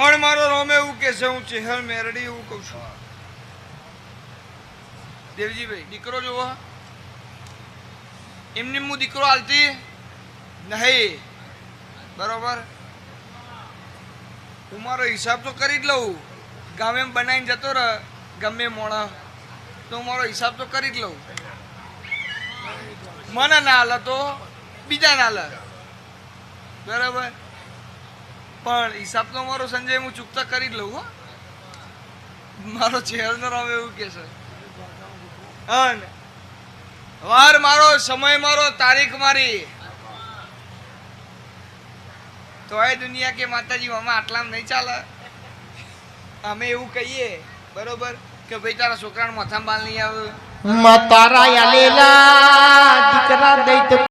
પણ મારો રોમે એવું કે છે, હું ચહેર મેરડી એવું કહું છું. દેવજીભાઈ દીકરો જોવો, એમને હું દીકરો હાલતી નહીં, બરોબર. હું મારો હિસાબ તો કરી જ લઉં. ગામે બનાવીને જતો રહે ગમે મોણા, તો મારો હિસાબ તો કરી જ લઉં. મને ના હાલે તો બીજા ના હાલે, બરાબર. પણ હિસાબ તો મારો સંજય હું ચૂકતા કરી જ લઉં. હો, મારો ચહેરો રામ એવું કે છે. વાર મારો, સમય મારો, તારીખ મારી, તો એ દુનિયા કે માતાજી મામા આટલામાં નહીં ચાલે. અમે એવું કહીએ, બરોબર, કે ભાઈ તારા છોકરાને માથામાં બાલ નહીં આવે, તારા યાલેલા દીકરા દઈ